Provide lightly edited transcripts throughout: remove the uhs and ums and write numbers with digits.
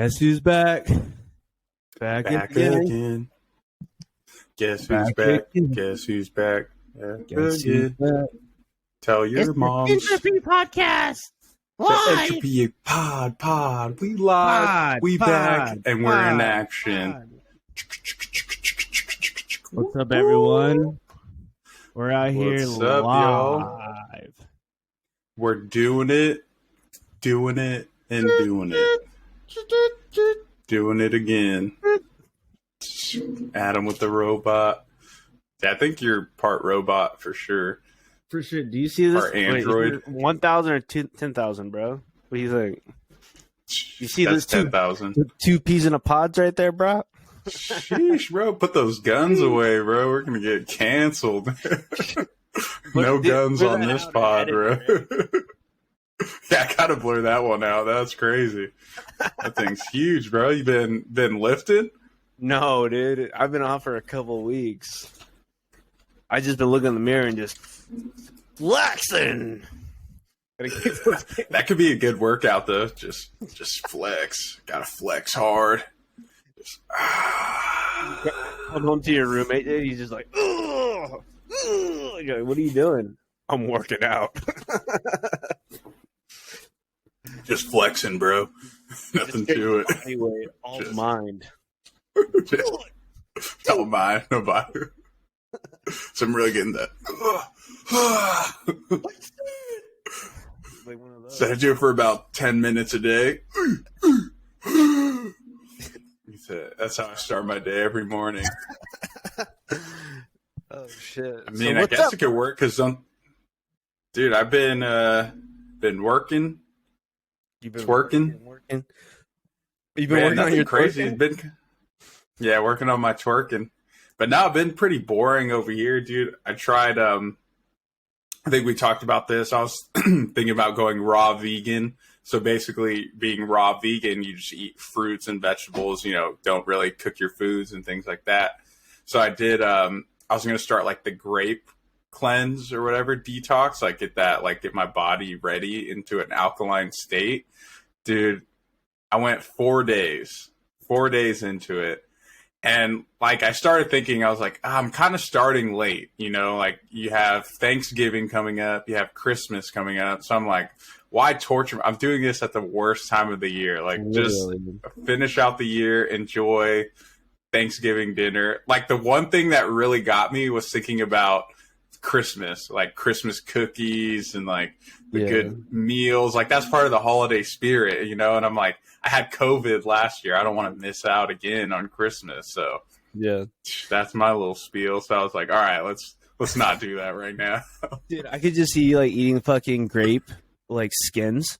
Guess who's back? Back again. Guess Back who's back? again. Guess who's back? Guess who's back? Tell your It's moms. the Entropy Podcast. The Live. Entropy Pod. We live. Pod, we pod, back, and we're in pod, action. What's up, everyone? We're out here What's up, y'all? live. We're doing it, and doing it. Doing it again. Adam with the robot. Yeah, I think you're part robot for sure. For sure. Do you see this? Or Android. 1,000 or 10,000, bro? What do you think? You see That's those 10,000. two peas in a pods right there, bro? Sheesh, bro. Put those guns away, bro. We're going to get canceled. No guns on this pod, bro. Yeah, I gotta blur that one out. That's crazy. That thing's huge, bro. You been lifted? No, dude. I've been off for a couple of weeks. I just been looking in the mirror and just flexing. That could be a good workout, though. Just flex. Gotta flex hard. Just, Come home to your roommate, dude. He's just like, ugh, ugh. You're like, what are you doing? I'm working out. just flexing, bro. Nothing to it. Anyway, all Just- mind. Don't mind. Nobody. So I'm really getting that. Like one of those. So I do it for about 10 minutes a day. That's how I start my day every morning. Oh shit! I mean, I guess it could work because dude, I've been working. You've been twerking. working. You've been Man, working on nothing your crazy. twerking? Working on my twerking. But now I've been pretty boring over here, dude. I tried. I think we talked about this. I was thinking about going raw vegan. So basically, being raw vegan, you just eat fruits and vegetables. You know, don't really cook your foods and things like that. So I did. I was going to start like the grape cleanse or whatever, detox. Like get my body ready into an alkaline state, dude. I went 4 days into it. And like, I started thinking, I was like, I'm kind of starting late, you know, like you have Thanksgiving coming up, you have Christmas coming up. So I'm like, why torture? I'm doing this at the worst time of the year. Like, Literally. just finish out the year, enjoy Thanksgiving dinner. Like, the one thing that really got me was thinking about Christmas, like Christmas cookies and like the good meals. Like, that's part of the holiday spirit, you know? And I'm like, I had COVID last year. I don't want to miss out again on Christmas. So Yeah, that's my little spiel. So I was like, all right, let's not do that right now. dude. I could just see you like eating fucking grape like skins.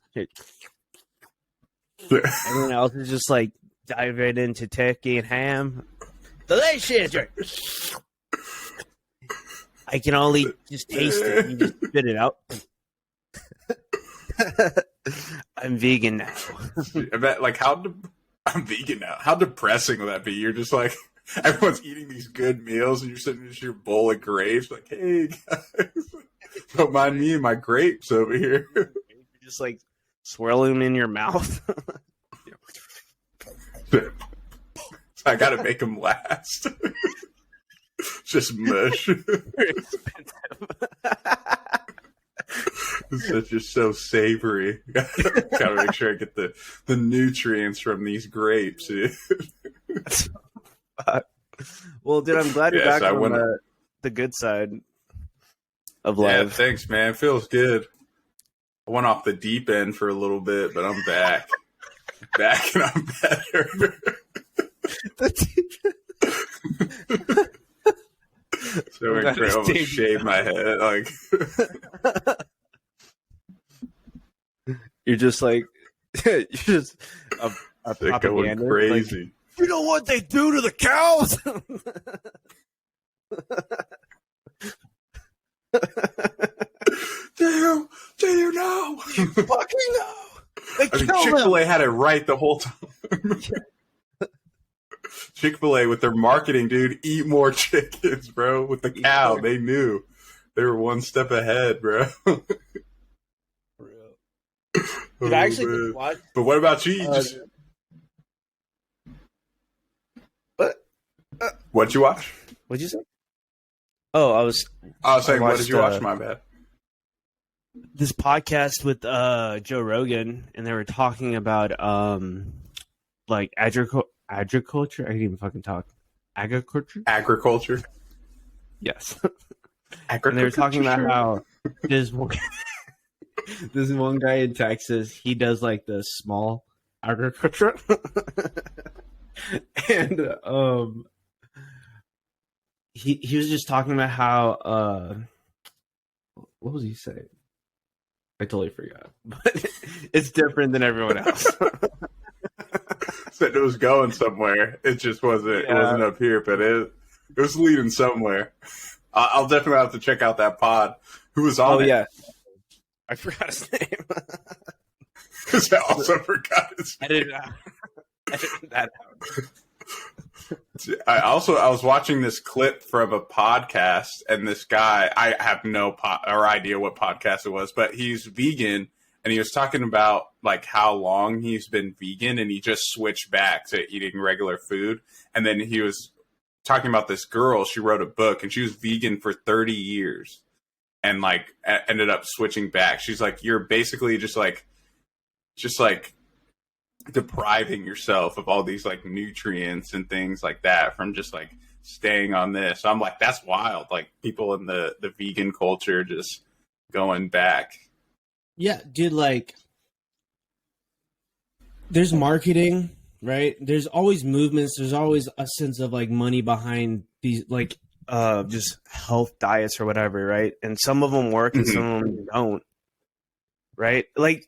Everyone else is just like dive right into turkey and ham. Delicious. I can only just taste it. You just spit it out. I'm vegan now. I bet, like, I'm vegan now. How depressing will that be? You're just like, everyone's eating these good meals and you're sitting in your bowl of grapes like, hey, guys, don't mind me and my grapes over here. You're just like swirling them in your mouth. I gotta make them last. Just mush. Very expensive. It's just so savory. Gotta make sure I get the nutrients from these grapes. Dude. Well, dude, I'm glad you're Yeah, back so on the good side of Yeah, life. thanks, man. Feels good. I went off the deep end for a little bit, but I'm back. Back and I'm better. So I'm gonna almost shave my head. Like, You're just like, you're just a they're going propaganda. crazy. Like, you know what they do to the cows? Do you know? You fucking know. They I mean, kill them. Chick-fil-A had it right the whole time. Chick-fil-A with their marketing, dude, eat more chickens, bro. With the cow, they knew. They were one step ahead, bro. Dude, I actually man. watched. But what about you? You just What'd you watch? What'd you say? Oh, I was saying, what watched, did you watch? My bad. This podcast with Joe Rogan, and they were talking about like agriculture. I can't even fucking talk. Agriculture. Yes. And they were talking about how this one guy in Texas, he does like the small agriculture, and he was just talking about how what was he saying? I totally forgot, but it's different than everyone else. Said it was going somewhere. It just wasn't. Yeah. It wasn't up here, but it was leading somewhere. I'll definitely have to check out that pod. Who was on it? Oh, yeah. I forgot his name. Because I also forgot his name. Edit that out. I was watching this clip from a podcast, and this guy, I have no idea what podcast it was, but he's vegan, and he was talking about like how long he's been vegan, and he just switched back to eating regular food. And then he was talking about this girl. She wrote a book, and she was vegan for 30 years, and like ended up switching back. She's like, you're basically just like depriving yourself of all these like nutrients and things like that from just like staying on this. I'm like, that's wild. Like people in the vegan culture just going back. Yeah, dude, like there's marketing, right? There's always movements. There's always a sense of like money behind these like just health diets or whatever, right? And some of them work and some of them don't. Right? Like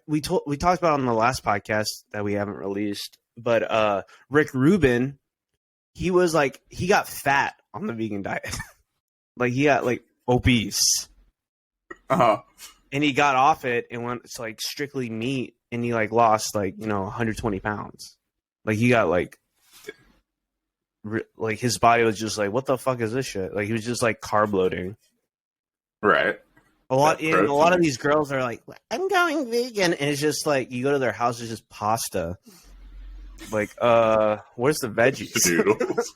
we talked about on the last podcast that we haven't released, but Rick Rubin, he got fat on the vegan diet. Like he got like obese. Uh-huh. And he got off it and went to like strictly meat, and he like lost like, 120 pounds. Like he got like his body was just like, what the fuck is this shit? Like he was just like carb loading. Right. A lot of these girls are like, I'm going vegan, and it's just like you go to their house, it's just pasta. Like, where's the veggies? Noodles.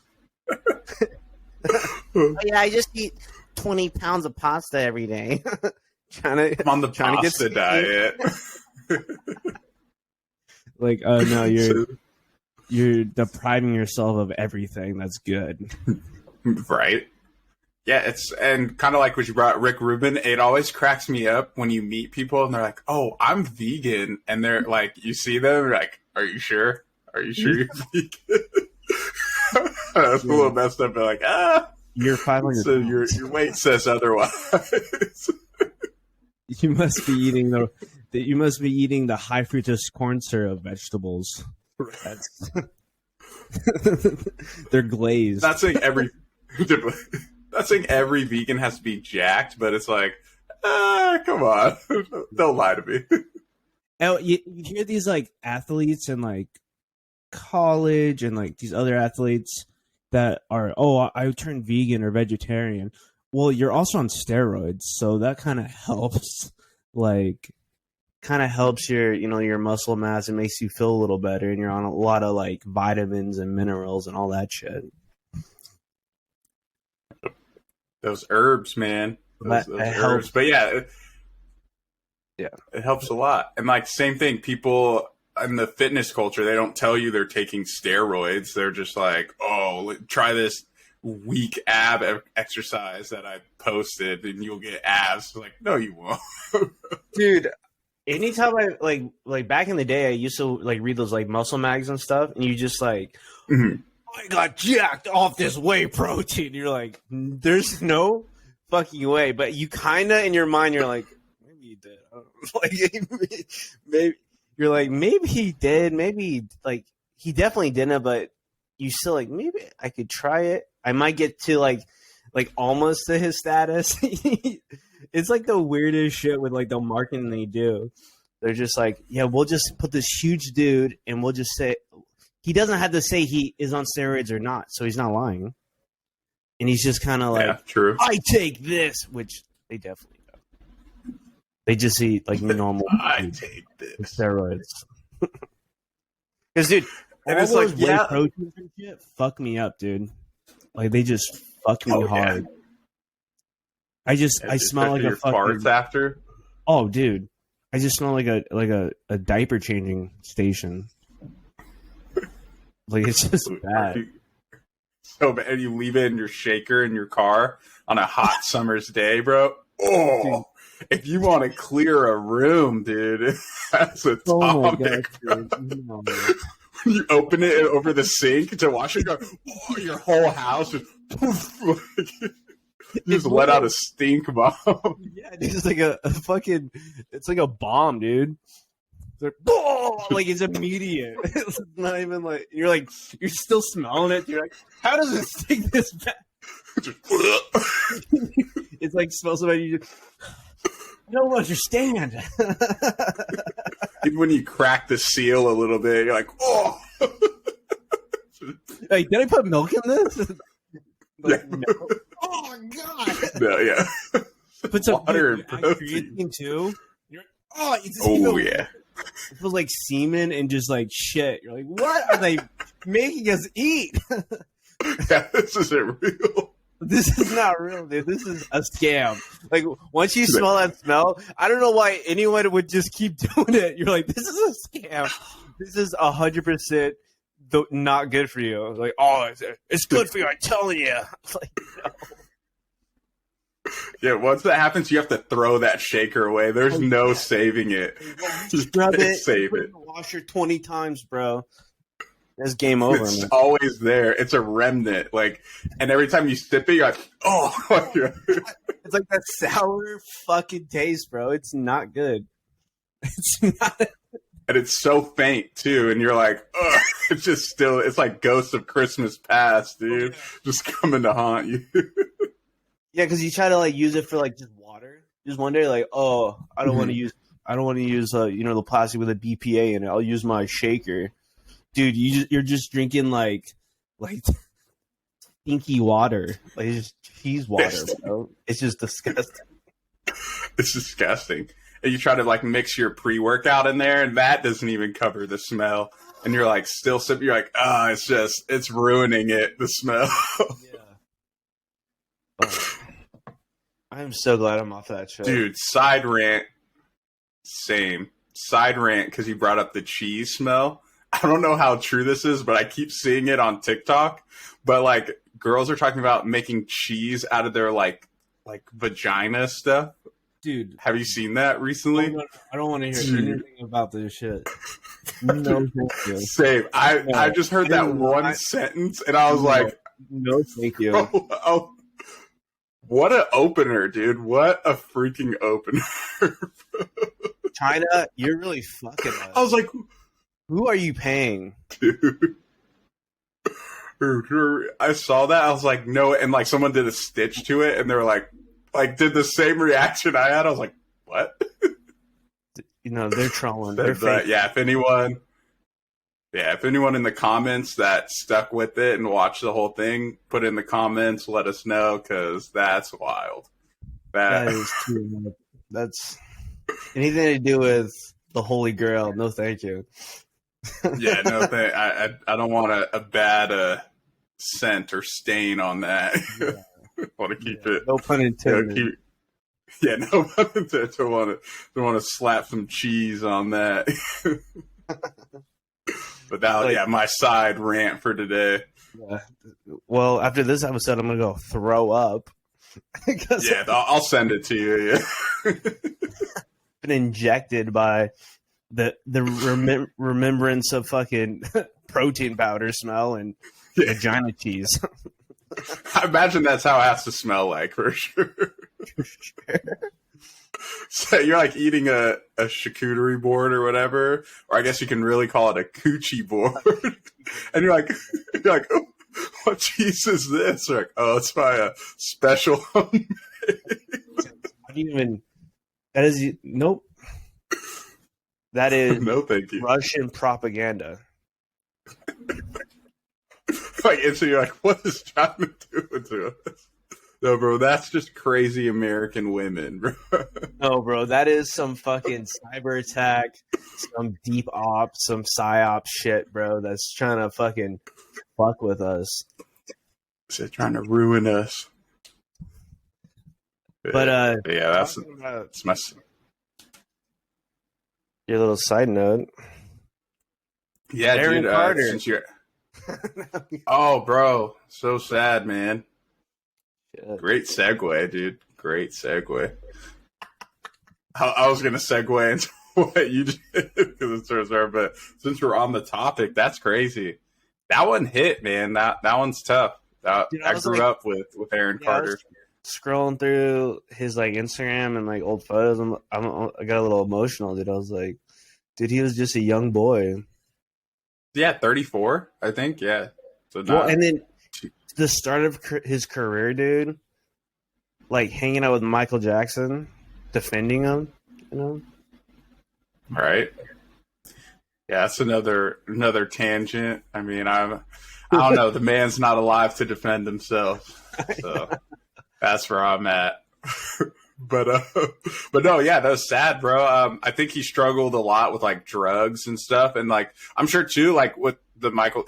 Oh, yeah, I just eat 20 pounds of pasta every day. I'm on the pasta diet. Like, no, you're depriving yourself of everything that's good. Right. Yeah, it's and kind of like what you brought Rick Rubin. It always cracks me up when you meet people and they're like, "Oh, I'm vegan," and they're like, you see them like, "Are you sure? Are you sure you're vegan?" That's a little messed up. They're like, you're 500. So your weight says otherwise. You must be eating the high fructose corn syrup vegetables. That's they're glazed. Not saying every vegan has to be jacked, but it's like, come on. Don't lie to me. Oh, you hear these like athletes in like college and like these other athletes that are, I turned vegan or vegetarian. Well, you're also on steroids, so that kind of helps. Like, kind of helps your muscle mass. It makes you feel a little better, and you're on a lot of like vitamins and minerals and all that shit. Those herbs, man. Those herbs. But yeah, it helps a lot. And like same thing, people in the fitness culture, they don't tell you they're taking steroids. They're just like, oh, try this weak ab exercise that I posted, and you'll get abs. Like, no, you won't, dude. Anytime I like back in the day, I used to like read those like muscle mags and stuff, and you just like. Mm-hmm. I got jacked off this whey protein. You're like, there's no fucking way. But you kind of, in your mind, you're like, maybe he did. I don't know. Like, maybe you're like, maybe he did. Maybe like he definitely didn't. But you still like, maybe I could try it. I might get to like almost to his status. It's like the weirdest shit with like the marketing they do. They're just like, yeah, we'll just put this huge dude, and we'll just say. He doesn't have to say he is on steroids or not, so he's not lying. And he's just kind of like, true. I take this, which they definitely don't. They just eat like normal. I take this. Steroids. Because, dude, all those whey proteins and shit fuck me up, dude. Like they just fuck me hard. I smell like a fucking farts after. Oh, dude, I just smell like a diaper changing station. Like it's just bad. So bad. You leave it in your shaker in your car on a hot summer's day, bro. Oh, dude. If you want to clear a room, dude, that's a topic. God, no, when you open it over the sink to wash it, your whole house just poof, you just let out a stink bomb. Yeah, it's like a fucking. It's like a bomb, dude. It's like, oh, like it's immediate. It's not even like you're still smelling it. You're like, how does it stink this bad? It's like smells so bad. You just don't understand. Even when you crack the seal a little bit, you're like, oh. Like, did I put milk in this? Like, no. Oh god. No, yeah. Put some water and protein too. You're like, yeah. It feels like semen and just like shit. You're like, what are they making us eat? Yeah, this isn't real. This is not real, dude. This is a scam. Like, once you smell that smell, I don't know why anyone would just keep doing it. You're like, this is a scam. This is 100% not good for you. Like, oh, it's good for you. I'm telling you. It's like, no. Yeah, once that happens, you have to throw that shaker away. There's no saving it. Just rub it. Save it. Wash it 20 times, bro. That's game over. It's man. always there. It's a remnant. Like, and every time you sip it, you're like, oh. It's like that sour fucking taste, bro. It's not good. It's not. And it's so faint too, and you're like, ugh. It's just still. It's like ghosts of Christmas past, dude. Just coming to haunt you. Yeah, because you try to like use it for like just water. Just one day, like, oh, I don't want to use the plastic with a BPA in it. I'll use my shaker, dude. You're just drinking like stinky water, like it's just cheese water, bro. It's just disgusting. It's disgusting. And you try to like mix your pre-workout in there, and that doesn't even cover the smell. And you're like still sipping. You're like, it's ruining it. The smell. Yeah. Oh. I'm so glad I'm off of that show. Dude, side rant. Same. Side rant because you brought up the cheese smell. I don't know how true this is, but I keep seeing it on TikTok. But like girls are talking about making cheese out of their like vagina stuff. Dude. Have you seen that recently? I don't want to hear anything about this shit. No, thank you. Same. I just heard that one sentence and I was like, no, thank you. Oh, what an opener, dude. What a freaking opener. China, you're really fucking us. I was like, who are you paying? Dude, I saw that. I was like, no. And like someone did a stitch to it and they were like did the same reaction I had. I was like, what? They're trolling. If anyone in the comments that stuck with it and watched the whole thing, put in the comments, let us know, because that's wild. That is true. That's anything to do with the Holy Grail. No, thank you. Yeah, no, I don't want a bad scent or stain on that. Yeah. I want to keep it. No pun intended. No pun intended. Don't want to slap some cheese on that. But that, my side rant for today. Yeah. Well, after this episode, I'm gonna go throw up. I'll send it to you. Yeah. Been injected by the remembrance of fucking protein powder smell and vagina cheese. I imagine that's how it has to smell like, for sure. So you're like eating a charcuterie board or whatever, or I guess you can really call it a coochie board. And you're like, oh, what cheese is this? Or like, oh, it's my special homemade. That is nope. That is no, thank you. Russian propaganda. And so you're like, what is China doing to us? No, bro, that's just crazy American women, bro. No, bro, that is some fucking cyber attack, some deep ops, some psyop shit, bro. That's trying to fucking fuck with us. They're trying to ruin us. But yeah, that's my. Your little side note. Yeah, Aaron dude. Carter. Since you're. Oh, bro, so sad, man. Great segue, dude. Great segue. I was gonna segue into what you did because it's reserved, but since we're on the topic, that's crazy. That one hit, man. That one's tough. Dude, I grew up with Aaron Carter. Scrolling through his like Instagram and like old photos, I got a little emotional, dude. I was like, dude, he was just a young boy. Yeah, 34, I think. Yeah. So well, and then the start of his career, dude, like hanging out with Michael Jackson, defending him, you know. Right. Yeah, that's another tangent. I mean, I don't know. The man's not alive to defend himself, so that's where I'm at. but no, yeah, that was sad, bro. I think he struggled a lot with like drugs and stuff, and like I'm sure too, like with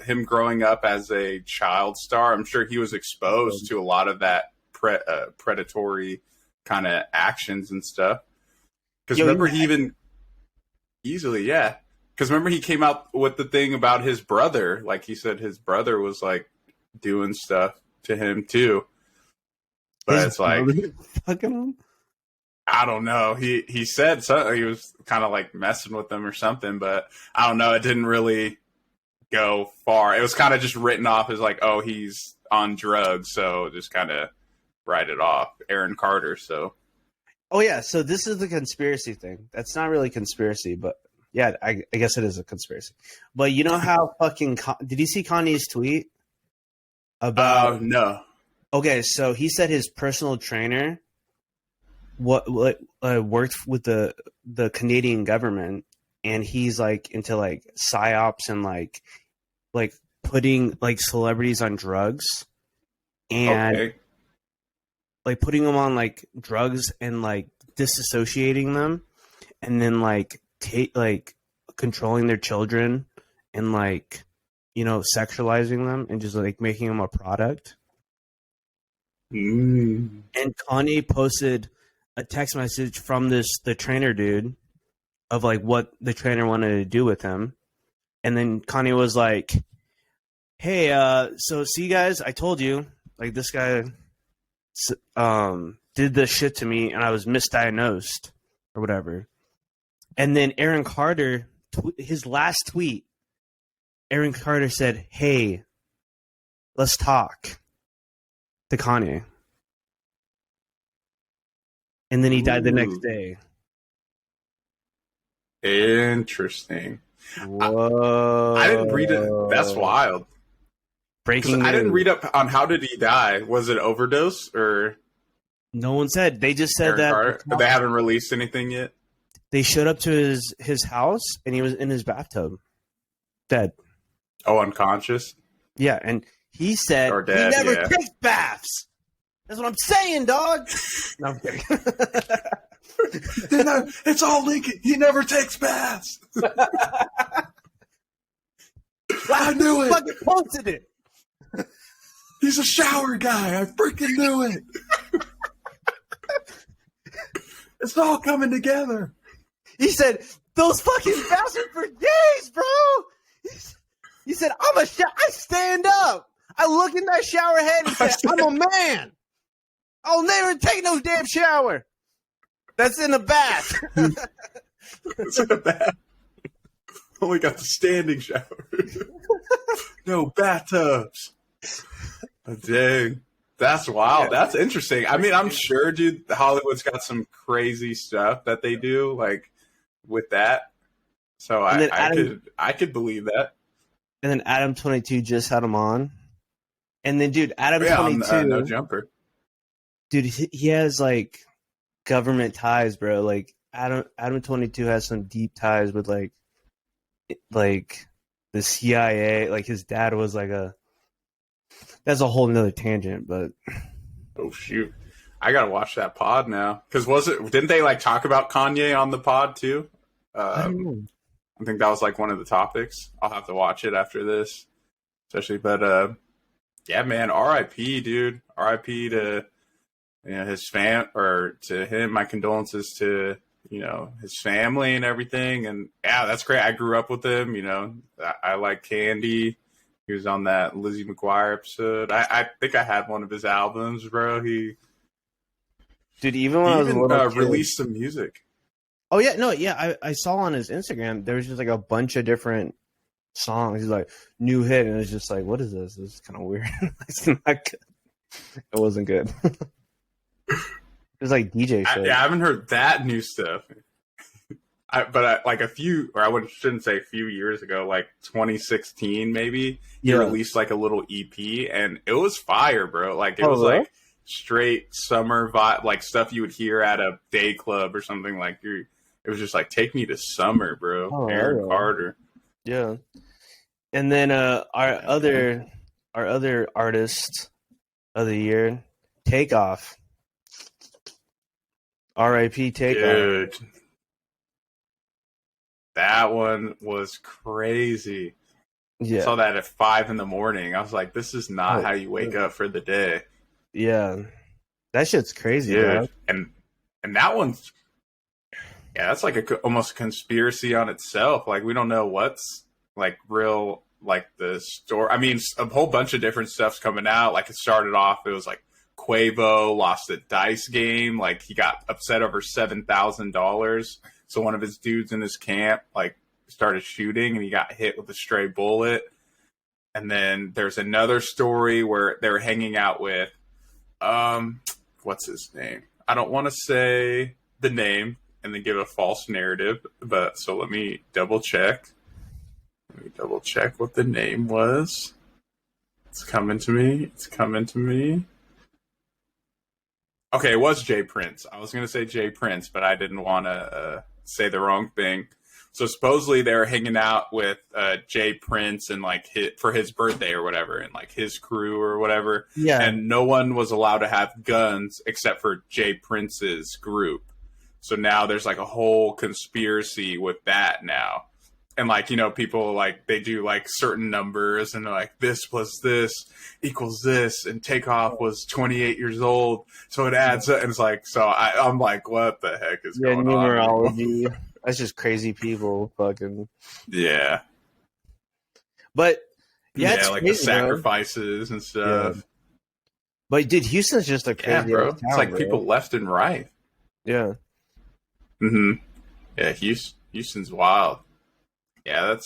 him growing up as a child star, I'm sure he was exposed to a lot of that predatory kind of actions and stuff. Because remember, he even easily, yeah. Because remember, he came out with the thing about his brother. Like he said, his brother was like doing stuff to him too. But it's like fucking him. I don't know. He said something. He was kind of like messing with them or something. But I don't know. It didn't really go far. It was kind of just written off as like, oh, he's on drugs, so just kind of write it off. Aaron Carter. So. Oh yeah. So this is the conspiracy thing. That's not really conspiracy, but. Yeah, I guess it is a conspiracy. But you know how fucking... did you see Kanye's tweet? About... no. Okay, so he said his personal trainer worked with the Canadian government, and he's like into like psyops and like putting like celebrities on drugs and like putting them on like drugs and like disassociating them and then like controlling their children and like, you know, sexualizing them and just like making them a product. And Kanye posted a text message from the trainer dude of like what the trainer wanted to do with him. And then Kanye was like, hey, so see guys, I told you, like this guy did this shit to me and I was misdiagnosed or whatever. And then Aaron Carter, his last tweet, Aaron Carter said, hey, let's talk to Kanye. And then he died the next day. Interesting. Whoa. I didn't read it. That's wild. Breaking news. I didn't read up on how did he die. Was it overdose or? No one said. They just said Aaron Carter? They haven't released anything yet? They showed up to his house, and he was in his bathtub, dead. Oh, unconscious? Yeah, and he said he never takes baths. That's what I'm saying, dog. No, I'm kidding. It's all Lincoln. He never takes baths. I knew it. Fucking posted it. He's a shower guy. I freaking knew it. It's all coming together. He said, those fucking baths are for gays, bro. He said, I stand up. I look in that shower head and said, I'm a man. I'll never take no damn shower. That's in the bath. It's in the bath. Only got the standing shower. No bathtubs. Dang. That's wild. Yeah. That's interesting. I mean, I'm sure, dude, Hollywood's got some crazy stuff that they do, like, with that. So I could believe that. And then Adam 22 just had him on. And then, dude, Adam 22. No jumper. Dude, he has, like, government ties, bro. Like, Adam 22 has some deep ties with, like the CIA. Like, his dad was, like, that's a whole nother tangent, but. Oh, shoot. I gotta watch that pod now. Because didn't they, like, talk about Kanye on the pod, too? I don't know. I think that was, like, one of the topics. I'll have to watch it after this. Especially, but, Yeah, man. R.I.P. dude. R.I.P. to his or to him. My condolences to his family and everything. And yeah, that's great. I grew up with him. I like Candy. He was on that Lizzie McGuire episode. I think I had one of his albums, bro. Dude, even when I was a little kid, released some music. Oh yeah, no, yeah. I saw on his Instagram there was just like a bunch of different songs. He's like new hit, and it's just like, what is this? This is kind of weird. It's not good. It wasn't good. It was like DJ shit. I haven't heard that new stuff. Like shouldn't say a few years ago, like 2016 maybe, he released like a little EP, and it was fire, bro. Like it was really? like straight summer vibe, like stuff you would hear at a day club or something. Like it was just like, take me to summer, bro. Aaron Carter. Yeah. And then our other artist of the year, Takeoff. R.I.P. Takeoff. Dude. That one was crazy. Yeah. I saw that at 5 a.m. I was like, this is not how you wake up for the day. Yeah. That shit's crazy, dude. And that one's, that's like almost a conspiracy on itself. Like, we don't know what's like real, like the story. I mean, a whole bunch of different stuff's coming out. Like, it started off, it was like Quavo lost a dice game. Like, he got upset over $7,000. So one of his dudes in his camp, like, started shooting, and he got hit with a stray bullet. And then there's another story where they were hanging out with, what's his name? I don't want to say the name and then give a false narrative, but so let me double check. Let me double check what the name was. It's coming to me. Okay, it was Jay Prince. I was going to say Jay Prince, but I didn't want to say the wrong thing. So supposedly they were hanging out with Jay Prince and like for his birthday or whatever, and like his crew or whatever. Yeah. And no one was allowed to have guns except for Jay Prince's group. So now there's like a whole conspiracy with that now. And like, people like they do like certain numbers and they're like, this plus this equals this, and Takeoff was 28 years old, so it adds up. And it's like, so I'm like, what the heck is going numerology. On? That's just crazy people, fucking. Yeah. But it's like crazy, the sacrifices and stuff. Yeah. But dude, Houston's just a crazy bro. town, it's like people left and right. Yeah. Mm-hmm. Yeah, Houston's wild. Yeah,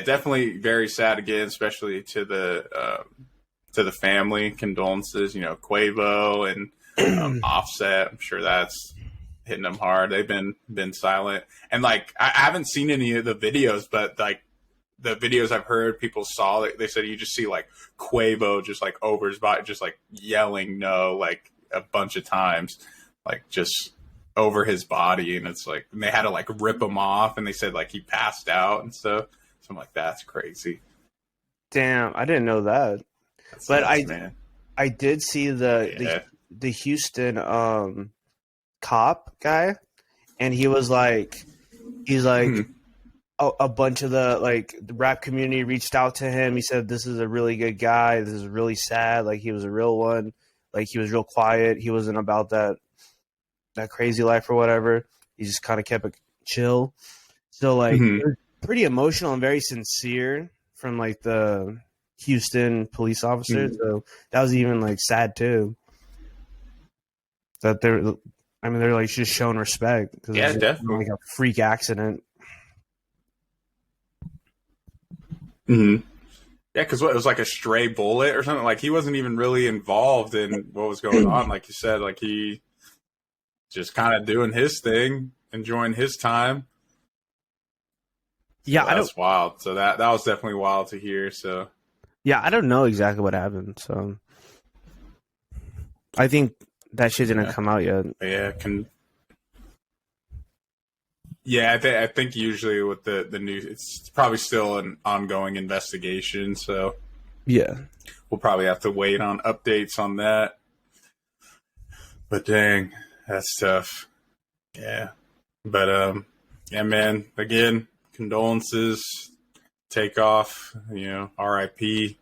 definitely very sad again, especially to the family. Condolences, Quavo and Offset. I'm sure that's hitting them hard. They've been silent, and like I haven't seen any of the videos, but like the videos I've heard people saw, they said you just see like Quavo just like over his body, just like yelling no like a bunch of times, like just over his body, and it's like, and they had to like rip him off, and they said like he passed out and stuff. So I'm like, that's crazy. Damn, I didn't know that. But nuts, I did see the Houston cop guy, and he was like, a bunch of the rap community reached out to him. He said, this is a really good guy, this is really sad, like he was a real one, like he was real quiet, he wasn't about that crazy life or whatever, he just kind of kept it chill. So like it was pretty emotional and very sincere from like the Houston police officers. So that was even like sad too, that they're like just showing respect, because it's definitely like a freak accident. Yeah, because it was like a stray bullet or something. Like he wasn't even really involved in what was going on. Like you said, like he just kind of doing his thing, enjoying his time. So yeah, that's wild. So that was definitely wild to hear. So yeah, I don't know exactly what happened. So I think that shit didn't come out yet. Yeah, I think usually with the news, it's probably still an ongoing investigation. So yeah, we'll probably have to wait on updates on that. But dang, that's tough. Yeah, but yeah, man. Again, condolences. Takeoff. R.I.P.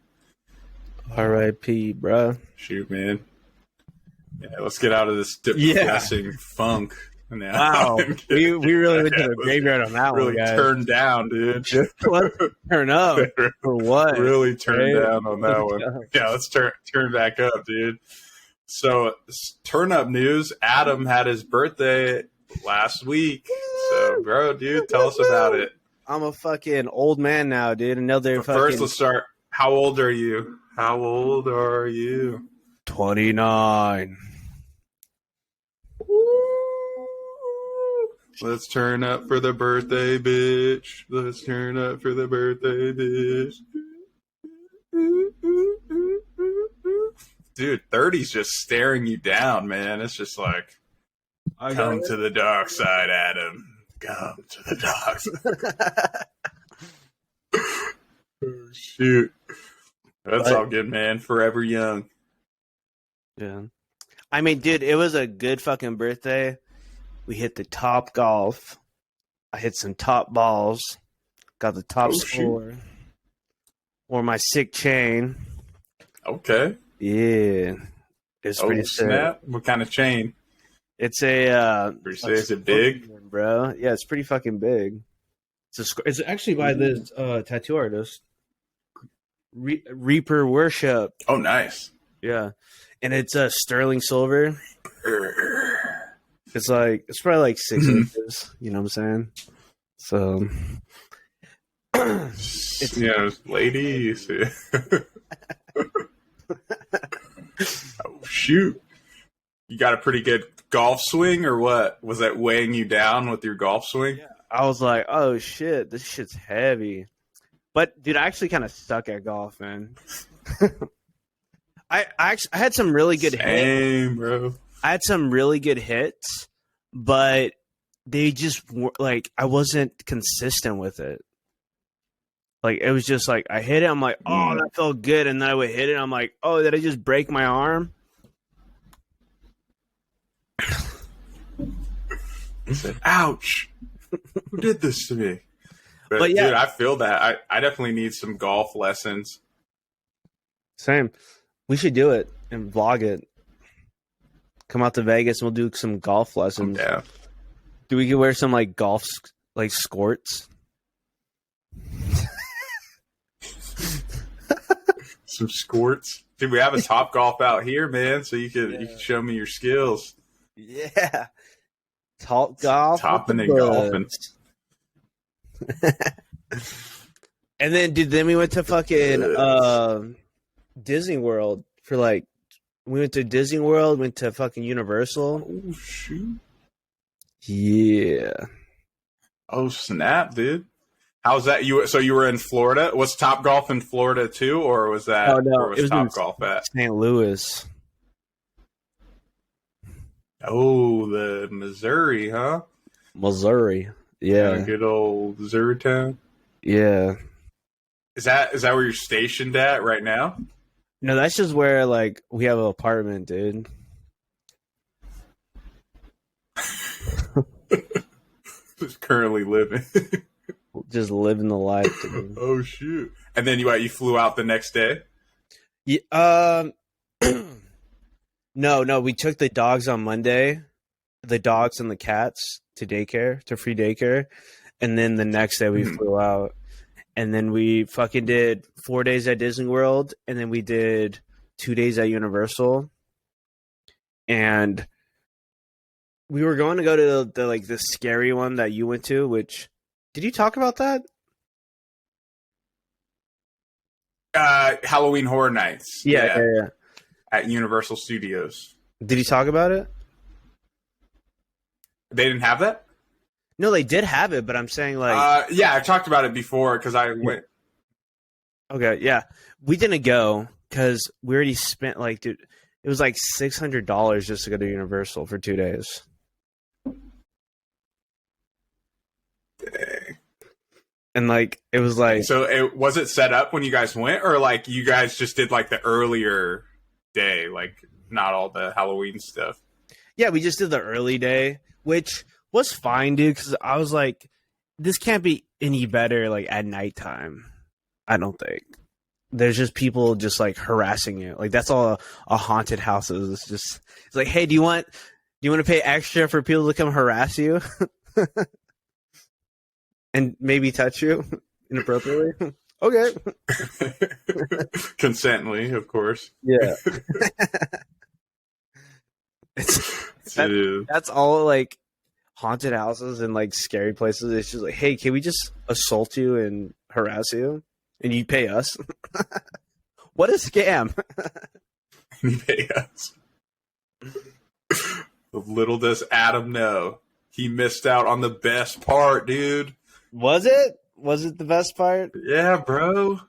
R.I.P., bro. Shoot, man. Yeah, let's get out of this depressing funk now. Wow, we really went to the graveyard on that really one, guys. Turned down, dude. Let's turn up for what? Really turned Right? down on that one. Yeah, let's turn back up, dude. So, turn up news. Adam had his birthday last week. So, bro, dude, tell us about it. I'm a fucking old man now, dude. Another fucking... First, let's start. How old are you? 29. Let's turn up for the birthday, bitch. Let's turn up for the birthday, bitch. Dude, 30's just staring you down, man. It's just like, come to the dark side, Adam. Come to the dark side. Oh, shoot. That's all good, man. Forever young. Yeah. I mean, dude, it was a good fucking birthday. We hit the top golf. I hit some top balls. Got the top score. Wore my sick chain. Okay. Yeah. It's pretty snap. Sick. What kind of chain? It's a... is it big? One, bro. Yeah, it's pretty fucking big. It's actually by this tattoo artist. Reaper Worship. Oh, nice. Yeah. And it's sterling silver. It's probably like 6 inches. You know what I'm saying? So, it's ladies. Oh shoot! You got a pretty good golf swing, or what? Was that weighing you down with your golf swing? Yeah. I was like, oh shit, this shit's heavy. But dude, I actually kind of suck at golf, man. I had some really good hits, bro. I had some really good hits, but they just were I wasn't consistent with it. Like, it was just like, I hit it, I'm like, oh, that felt good. And then I would hit it, I'm like, oh, did I just break my arm? I said, ouch. Who did this to me? But yeah. Dude, I feel that. I definitely need some golf lessons. Same. We should do it and vlog it. Come out to Vegas and we'll do some golf lessons. Yeah. Do we could wear some golf skirts? Some squirts. Dude, we have a Top Golf out here, man, so you can show me your skills. Yeah. Top golf. Topping and golfing. And then we went to fucking Disney World for we went to Disney World, went to fucking Universal. Oh shoot. Yeah. Oh snap, dude. How's that? So you were in Florida? Was Top Golf in Florida too, or was that? Oh no, where was Top Golf at? St. Louis. Oh, the Missouri, huh? Missouri. Yeah. Good old Missouri town. Yeah. Is that where you're stationed at right now? No, that's just where we have an apartment, dude. Just currently living. Just living the life, dude. Oh shoot! And then you flew out the next day? Yeah. No. We took the dogs on Monday, the dogs and the cats to free daycare, and then the next day we flew out, and then we fucking did 4 days at Disney World, and then we did 2 days at Universal, and we were going to go to the scary one that you went to, which. Did you talk about that? Halloween Horror Nights. Yeah. At Universal Studios. Did you talk about it? They didn't have that? No, they did have it, but I'm saying yeah, I've talked about it before because I went. Okay, yeah. We didn't go because we already spent dude, it was $600 just to go to Universal for 2 days. And it was so was it set up when you guys went, or you guys just did the earlier day, not all the Halloween stuff? Yeah, we just did the early day, which was fine, dude, because I was like, this can't be any better at nighttime. I don't think. there's just people just like harassing you. Like that's all a haunted house is. It's like, hey, do you want to pay extra for people to come harass you and maybe touch you inappropriately? Okay. Consently, of course. Yeah. That's all like haunted houses and like scary places. It's just like, hey, can we just assault you and harass you and you pay us? What a scam. You pay us. Little does Adam know, he missed out on the best part, dude. Was it the best part? Yeah, bro.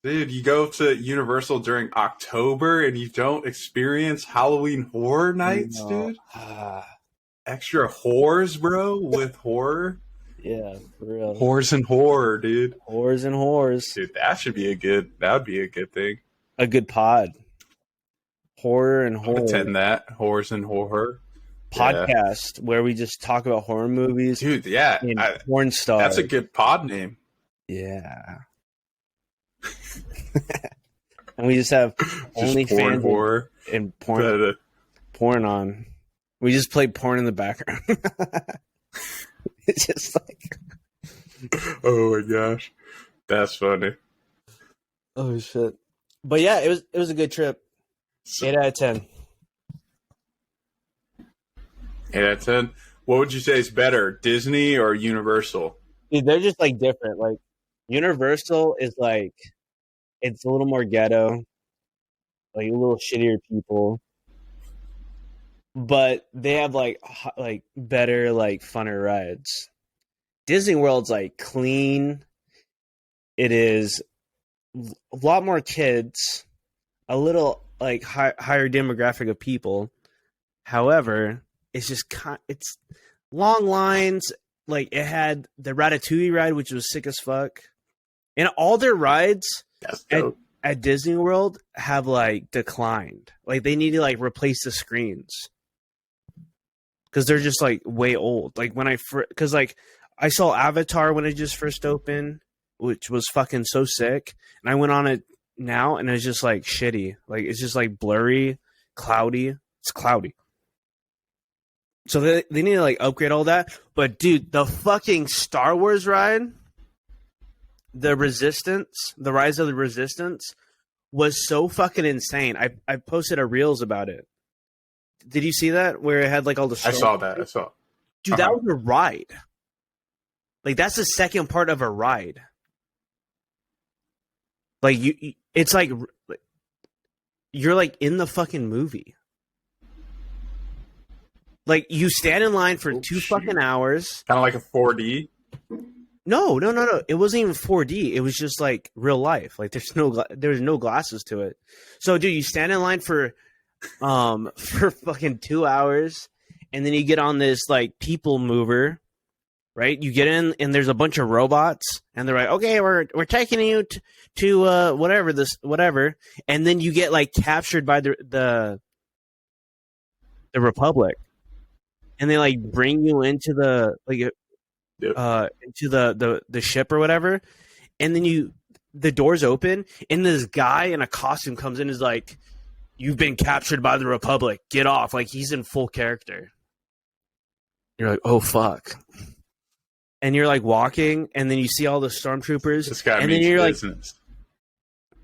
Dude, you go to Universal during October and you don't experience Halloween horror nights, dude? Extra whores, bro, with horror. Yeah, for real. Whores and horror, dude. Whores and whores. Dude, that would be a good thing. A good pod. Horror and horror. Attend that. Whores and horror. Podcast where we just talk about horror movies. Dude, yeah. Porn stars. That's a good pod name. Yeah. And we just have OnlyFans horror and porn on. We just play porn in the background. It's just like, oh my gosh, that's funny. Oh shit! But yeah, it was a good trip. 8 out of 10. 8 out of 10. What would you say is better, Disney or Universal? Dude, they're just like different. Like Universal is like, it's a little more ghetto, like a little shittier people, but they have like better, like funner rides. Disney World's like clean. It is a lot more kids, a little like higher demographic of people. However, it's just it's long lines. Like it had the Ratatouille ride, which was sick as fuck, and all their rides at Disney World have like declined. Like they need to like replace the screens because they're just like way old. Like when because like I saw Avatar when it just first opened, which was fucking so sick, and I went on it now and it's just like shitty. Like it's just like blurry, cloudy. It's cloudy. So they need to like upgrade all that. But dude, the fucking Star Wars ride, the Resistance, the Rise of the Resistance, was so fucking insane. I posted a reels about it. Did you see that? Where it had like all the I saw that. Dude, that was a ride. Like that's the second part of a ride. Like it's like you're like in the fucking movie. Like you stand in line for fucking hours. Kind of like a 4D. No. It wasn't even 4D. It was just like real life. Like there's no glasses to it. So dude, you stand in line for fucking 2 hours, and then you get on this like people mover, right? You get in, and there's a bunch of robots, and they're like, okay, we're taking you to whatever, and then you get like captured by the Republic. And they like bring you into the into the ship or whatever, and then the doors open and this guy in a costume comes in and is like, "You've been captured by the Republic. Get off!" Like he's in full character. You're like, "Oh fuck!" And you're like walking, and then you see all the stormtroopers. This guy and means then you're business. like,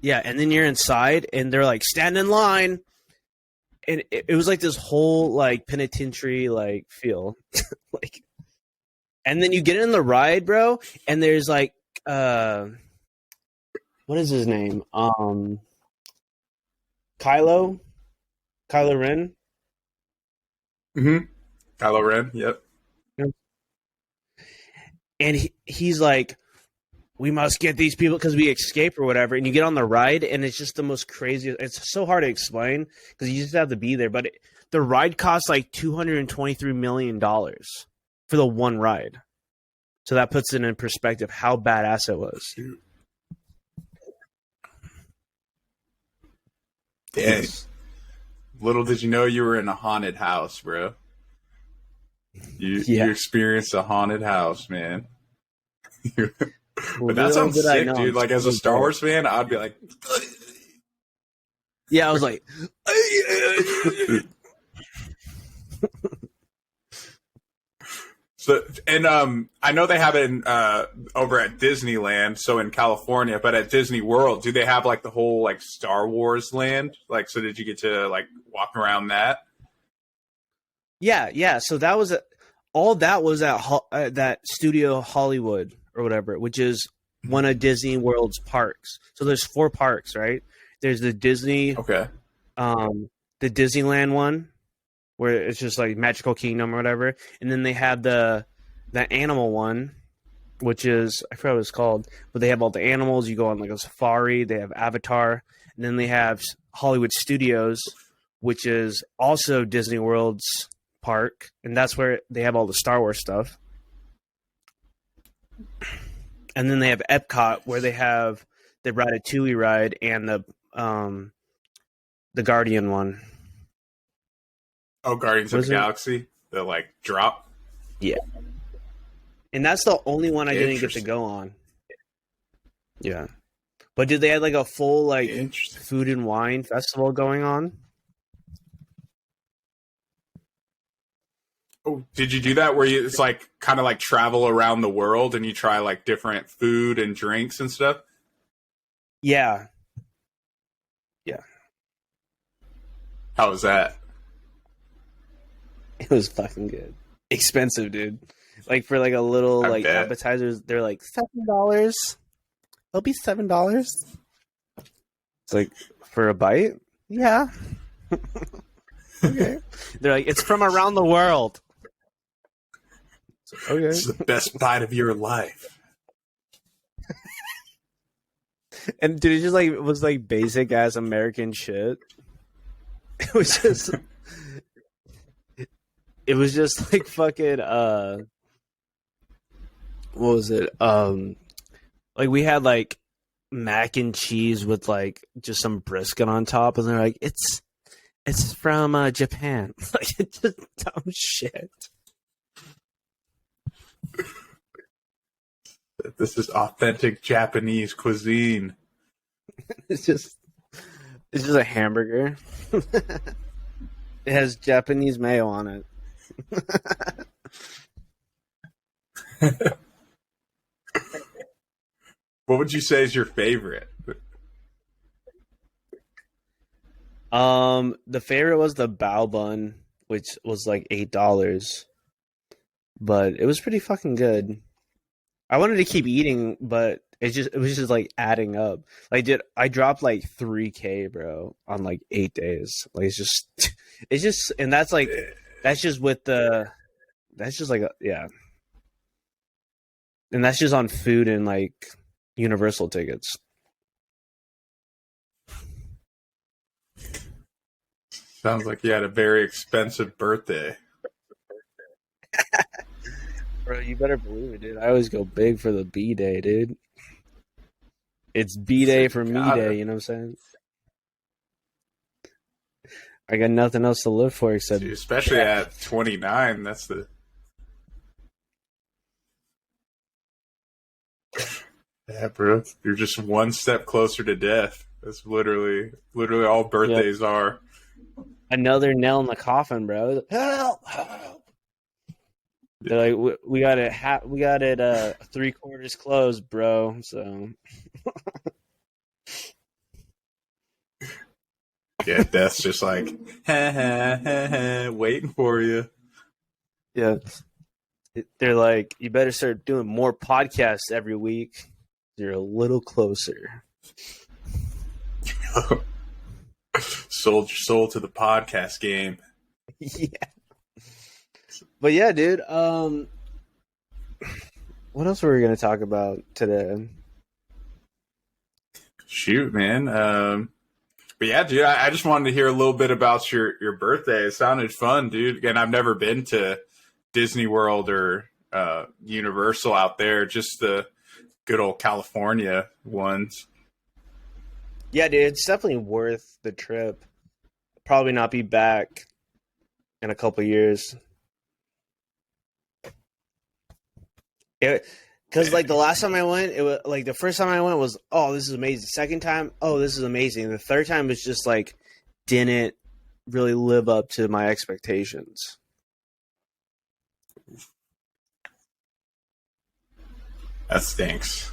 yeah, and then you're inside, and they're like, "Stand in line." And it was like this whole like penitentiary like feel, like, and then you get in the ride, bro, and there's like, what is his name? Kylo Ren. Mm-hmm. Kylo Ren. Yep. And he's like, we must get these people because we escape or whatever. And you get on the ride, and it's just the most crazy. It's so hard to explain because you just have to be there. But the ride costs like $223 million for the one ride. So that puts it in perspective how badass it was. Dang. Little did you know you were in a haunted house, bro. You experienced a haunted house, man. But that Little sounds did I sick, know, dude. I'm Like as a so Star bad. Wars fan, I'd be like, Yeah, I was like, so, and I know they have it in, over at Disneyland, so in California, but at Disney World, do they have like the whole like Star Wars land? Like, so did you get to like walk around that? yeah. So that was all that was at that Studio Hollywood or whatever, which is one of Disney World's parks. So there's 4 parks, right? There's the Okay. the Disneyland one, where it's just like Magical Kingdom or whatever, and then they have the animal one, which is I forgot what it's called, but they have all the animals. You go on like a safari. They have Avatar, and then they have Hollywood Studios, which is also Disney World's park, and that's where they have all the Star Wars stuff. And then they have Epcot, where they have the Ratatouille ride and the Guardian one. Oh, Guardians of Was the it? Galaxy, the like drop. Yeah. And that's the only one I didn't get to Interesting. go on. Yeah. But did they have like a full like Interesting. food and wine festival going on? Oh, did you do that where you it's like kind of like travel around the world and you try like different food and drinks and stuff? Yeah. How was that? It was fucking good. Expensive, dude. Like for like a little I like bet. appetizers, they're like $7. It'll be $7. It's like for a bite? Yeah. Okay. They're like, it's from around the world. Okay. It's the best bite of your life. And dude, it just like it was like basic ass American shit. It was just like fucking what was it? Like we had like mac and cheese with like just some brisket on top, and they're like, it's from Japan. Like it's just dumb shit. This is authentic Japanese cuisine. It's just a hamburger. It has Japanese mayo on it. What would you say is your favorite? The favorite was the bao bun, which was like $8, but it was pretty fucking good. I wanted to keep eating, but it was just like adding up. Like, I dropped like 3K, bro, on like 8 days. Like, it's just, and that's like, that's just with that's just like, yeah. And that's just on food and like Universal tickets. Sounds like you had a very expensive birthday. Bro, you better believe it, dude. I always go big for the B day, dude. It's B day for me day, you know what I'm saying? I got nothing else to live for except Dude, especially at 29, that's the yeah, bro. You're just one step closer to death. That's literally all birthdays are. another nail in the coffin, bro. Help! Help! They're like, we got it. We got it. 3/4 closed, bro. So Yeah, death's just like ha, ha, ha, ha, waiting for you. yeah, they're like, you better start doing more podcasts every week. You're a little closer. Sold your soul to the podcast game. Yeah. But yeah, dude. What else were we gonna talk about today? Shoot, man. But yeah, dude, I just wanted to hear a little bit about your birthday. It sounded fun, dude. Again, I've never been to Disney World or Universal out there, just the good old California ones. Yeah, dude, it's definitely worth the trip. Probably not be back in a couple years. Because like the last time I went, it was like the first time I went was, oh, this is amazing. Second time, oh, this is amazing. The third time was just like didn't really live up to my expectations. That stinks.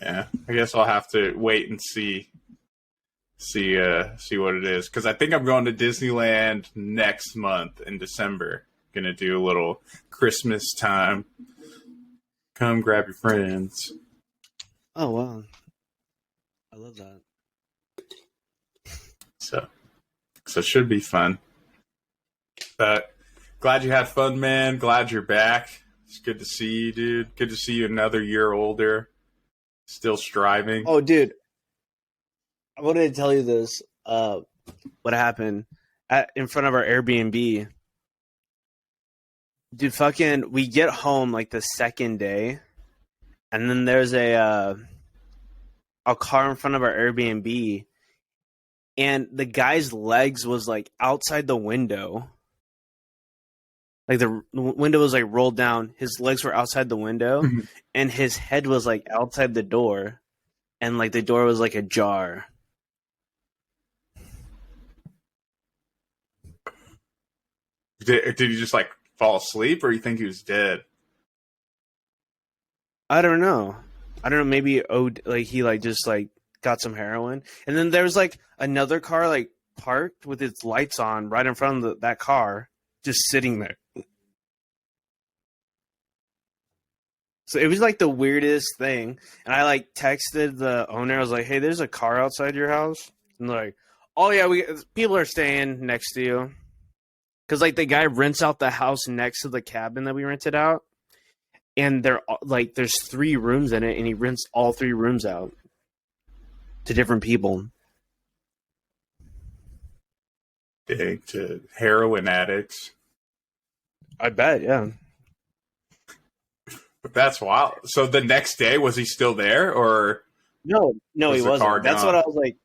Yeah, I guess I'll have to wait and see what it is, because I think I'm going to Disneyland next month in December. Gonna do a little Christmas time. Come grab your friends. Oh wow, I love that. So it should be fun. But glad you had fun, man. Glad you're back. It's good to see you, dude. Good to see you another year older. Still striving. Oh, dude, I wanted to tell you this. What happened in front of our Airbnb? Dude, fucking, we get home like the second day, and then there's a car in front of our Airbnb, and the guy's legs was like outside the window. Like the window was like rolled down. His legs were outside the window, and his head was like outside the door, and like the door was like ajar. Did he just like fall asleep, or you think he was dead? I don't know. Maybe he like just like got some heroin, and then there was like another car like parked with its lights on right in front of that car, just sitting there. So it was like the weirdest thing, and I like texted the owner. I was like, "Hey, there's a car outside your house," and they're like, "Oh yeah, people are staying next to you." Because like the guy rents out the house next to the cabin that we rented out, and they're like there's 3 rooms in it, and he rents all 3 rooms out to different people. Dang, to heroin addicts. I bet, yeah. But that's wild. So the next day, was he still there, or No, was he the car wasn't. That's gone? what I was like.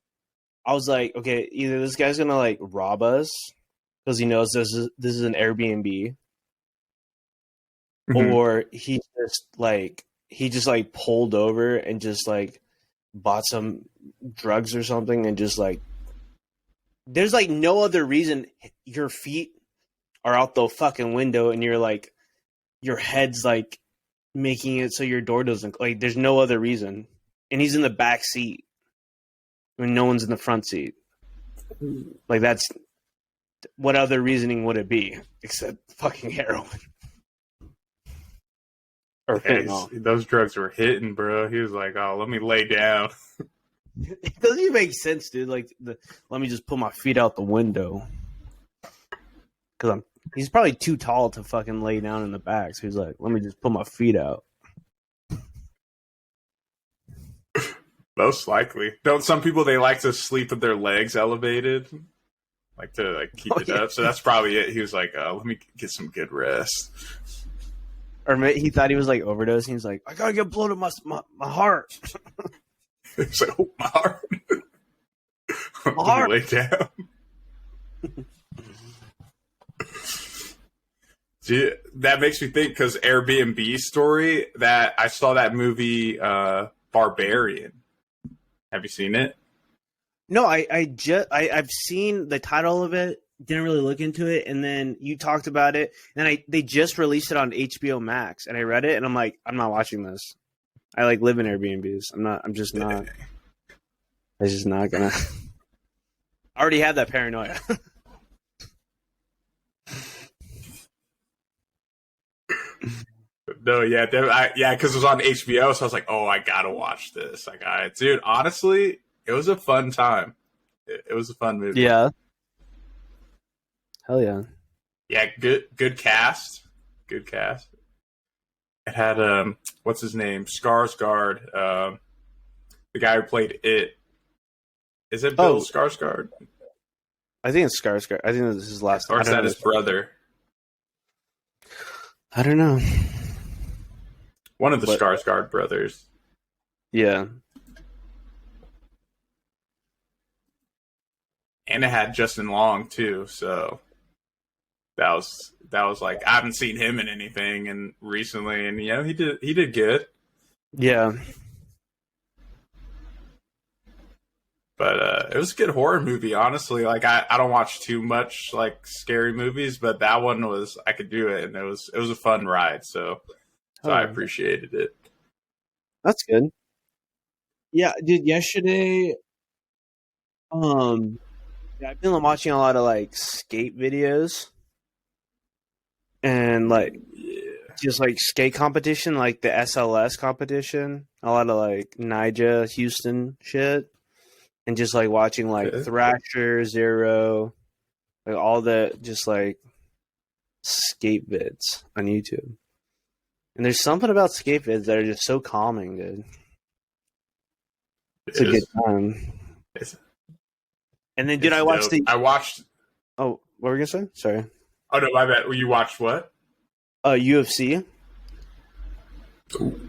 I was like, okay, either this guy's gonna like rob us because he knows this is an Airbnb, Mhm. or he just like pulled over and just like bought some drugs or something, and just like there's like no other reason your feet are out the fucking window and you're like your head's like making it so your door doesn't, like there's no other reason, and he's in the back seat when no one's in the front seat. Like that's what other reasoning would it be except fucking heroin or fentanyl? Those drugs were hitting, bro. He was like, "Oh, let me lay down." It doesn't even make sense, dude. Like let me just put my feet out the window, because he's probably too tall to fucking lay down in the back. So he's like, let me just put my feet out. Most likely. Don't some people, they like to sleep with their legs elevated, like to like keep it up? So that's probably it. He was like, "Let me get some good rest." Or he thought he was like overdosing. He's like, I gotta get blood to my heart. It's like, "Oh, my heart." My Let heart. me lay down. Dude, that makes me think, because Airbnb story, that I saw that movie Barbarian. Have you seen it? No, I've seen the title of it. Didn't really look into it, and then you talked about it, and they just released it on HBO Max, and I read it, and I'm like, I'm not watching this. I like live in Airbnbs. I'm just not. I'm just not gonna. I already have that paranoia. No, yeah, because it was on HBO, so I was like, "Oh, I gotta watch this." I got it, dude. Honestly, it was a fun time. It was a fun movie. Yeah. Hell yeah. Yeah, good cast. Good cast. It had what's his name? Skarsgård, the guy who played it. Is it Bill Skarsgård? I think it's Skarsgård. I think this is his last name. Or is that his brother? I don't know. One of the Skarsgård brothers. Yeah. And it had Justin Long too, so that was like, I haven't seen him in anything and recently, and you know, he did good. Yeah. But it was a good horror movie, honestly. Like I don't watch too much like scary movies, but that one was, I could do it, and it was a fun ride. So I appreciated it. That's good. Yeah, dude. Yesterday, yeah, I've been watching a lot of like skate videos and like just like skate competition, like the SLS competition. A lot of like Nija Houston shit. And just like watching like Thrasher, Zero, like all the just like skate vids on YouTube. And there's something about skate vids that are just so calming, dude. It's a good time. And then, dude, I watched Oh, what were you gonna say? Sorry. Oh no, my bad. You watched what? UFC. Ooh.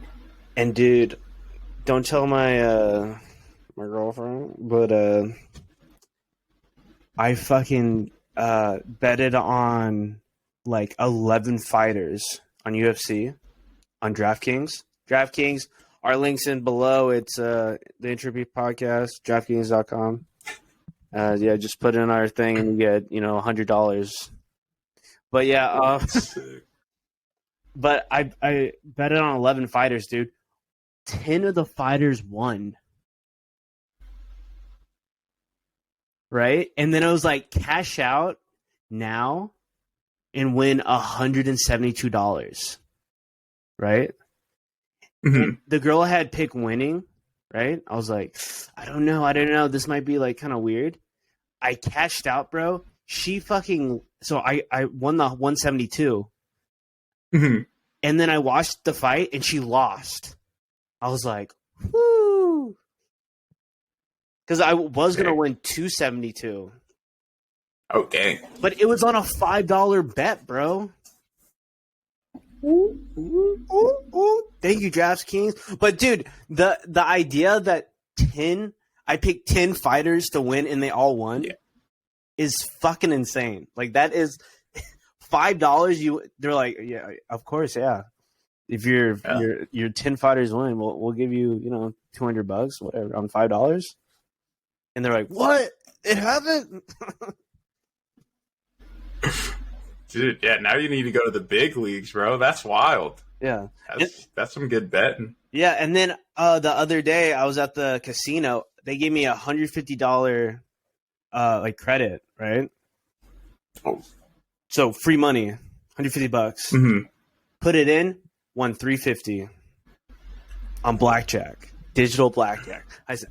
And dude, don't tell my girlfriend, but I fucking betted on like 11 fighters on UFC on DraftKings. Our link's in below. It's the Entropy Podcast, DraftKings.com. Yeah, just put in our thing and you get, $100. But yeah, but I betted on 11 fighters, dude. 10 of the fighters won. Right? And then I was like, cash out now and win $172. Right? Mm-hmm. And the girl had picked winning, right? I was like, I don't know. This might be like kind of weird. I cashed out, bro. She fucking, so I won the 172. Mm-hmm. And then I watched the fight and she lost. I was like, whoo. Because I was going to win 272. Okay. But it was on a $5 bet, bro. Thank you, DraftKings. But, dude, the idea that I picked 10 fighters to win and they all won is fucking insane. Like, that is $5. They're like, yeah, of course, yeah. If your 10 fighters win, we'll give you, $200, whatever, on $5. And they're like, what? It happened? Dude, yeah, now you need to go to the big leagues, bro. That's wild. Yeah. That's some good betting. Yeah, and then the other day I was at the casino. They gave me $150 like credit, right? Oh. So free money, $150. Mm-hmm. Put it in, won $350 on blackjack, digital blackjack. I said,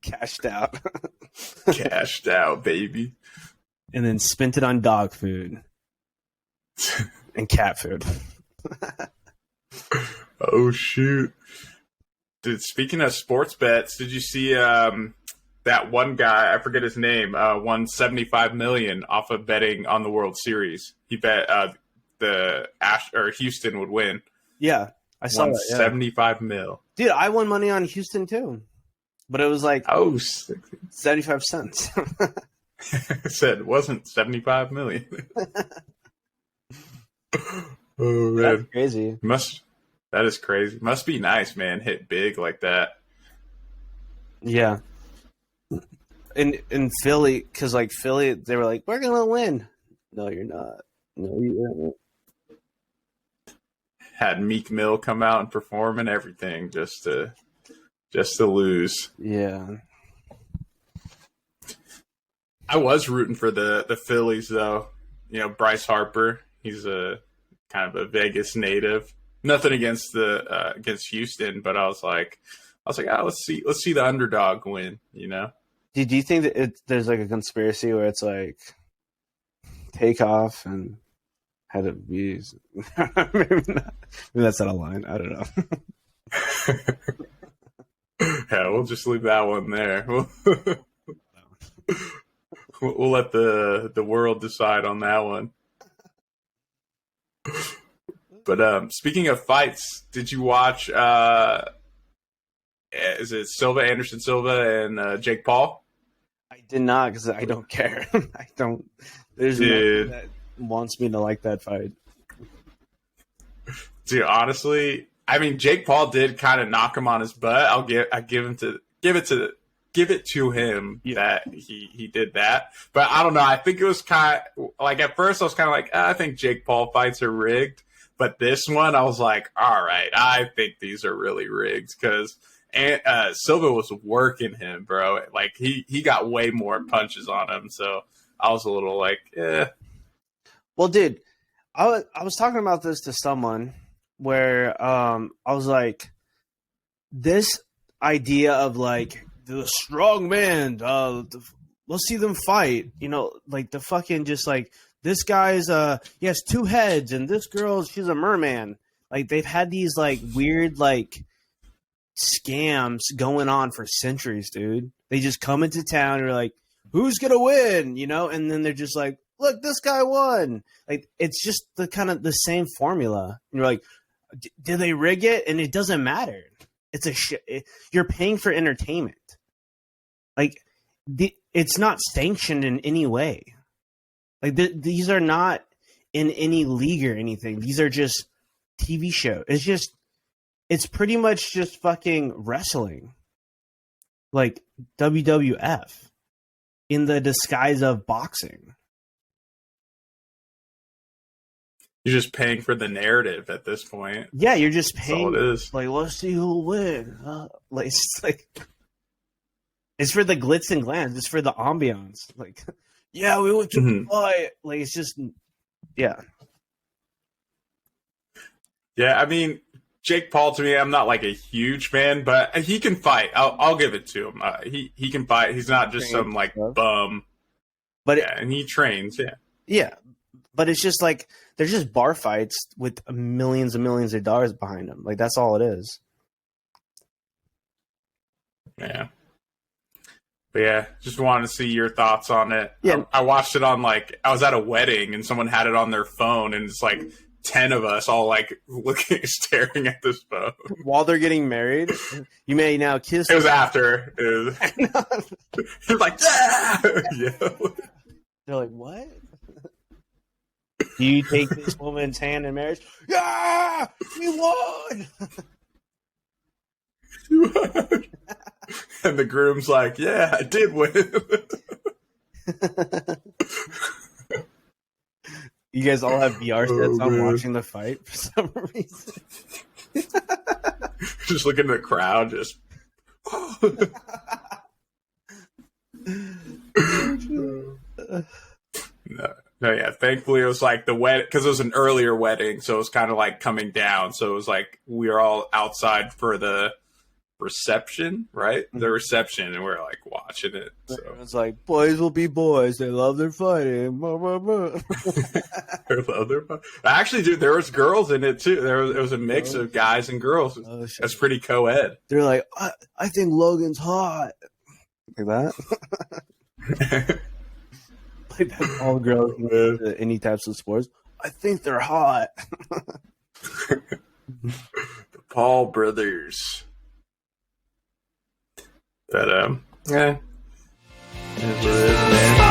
cashed out. Cashed out, baby. And then spent it on dog food and cat food. Oh, shoot. Dude, speaking of sports bets, did you see that one guy, I forget his name, won $75 million off of betting on the World Series? He bet Houston would win. Yeah, I saw that. Yeah. $75 million. Dude, I won money on Houston too. But it was like 75 cents. I said it wasn't $75 million. Oh man, that's crazy. That is crazy. Must be nice, man. Hit big like that. Yeah. In Philly, because like Philly, they were like, "We're gonna win." No, you're not. No, you aren't. Had Meek Mill come out and perform and everything just to lose. Yeah. I was rooting for the Phillies, though. Bryce Harper. He's a kind of a Vegas native. Nothing against against Houston, but I was like, let's see the underdog win. Do you think that there's like a conspiracy where it's like Takeoff and had it be? Maybe not. Maybe that's not a line. I don't know. Yeah, we'll just leave that one there. We'll let the world decide on that one. But speaking of fights, did you watch? Is it Anderson Silva and Jake Paul? I did not because I don't care. I don't. There's Dude. nothing that wants me to like that fight. Dude, honestly, I mean, Jake Paul did kind of knock him on his butt. I give it to him that he did that. But I don't know. I think it was kind of like at first I was kind of like, I think Jake Paul fights are rigged. But this one, I was like, all right, I think these are really rigged because Silva was working him, bro. Like he got way more punches on him. So I was a little like, eh. Well, dude, I was talking about this to someone where I was like, this idea of like the strong man, let's see them fight, you know, like the fucking just like this guy's he has two heads and this girl, she's a merman. Like they've had these like weird like scams going on for centuries, dude. They just come into town and are like, who's gonna win, you know, and then they're just like, look, this guy won. Like it's just the kind of the same formula. And you're like, did they rig it? And it doesn't matter. It's you're paying for entertainment. Like it's not sanctioned in any way. Like these are not in any league or anything. These are just TV show. It's pretty much just fucking wrestling. Like WWF in the disguise of boxing. You're just paying for the narrative at this point. Yeah, you're just paying. That's all it is. Like, let's see who'll win. Like, it's for the glitz and glance. It's for the ambiance. Like, yeah, we went to fight. Like, it's just, yeah. Yeah, I mean, Jake Paul to me, I'm not like a huge fan, but he can fight. I'll give it to him. He can fight. He's not just some like bum. But and he trains. Yeah. Yeah, but it's just like they're just bar fights with millions and millions of dollars behind them. Like that's all it is. Yeah. But yeah, just wanted to see your thoughts on it. Yeah. I watched it on I was at a wedding and someone had it on their phone and it's like 10 of us all like looking, staring at this phone. While they're getting married, you may now kiss. It was after. It was like, ah! Yeah. They're like, what? Do you take this woman's hand in marriage? Yeah! We won! And the groom's like, yeah, I did win. You guys all have VR sets on watching the fight for some reason. Just looking at the crowd, just. No, yeah. Thankfully, it was like the wedding because it was an earlier wedding, so it was kind of like coming down. So it was like we were all outside for the reception, right? The reception, and we we're like watching it. So it's like boys will be boys. They love their fighting. They love their fighting. Actually, dude, there was girls in it too. It was a mix of guys and girls. That's pretty co-ed. They're like, I think Logan's hot. Like that. Like that all girls into any types of sports. I think they're hot. The Paul brothers. But yeah. It is what it is, man.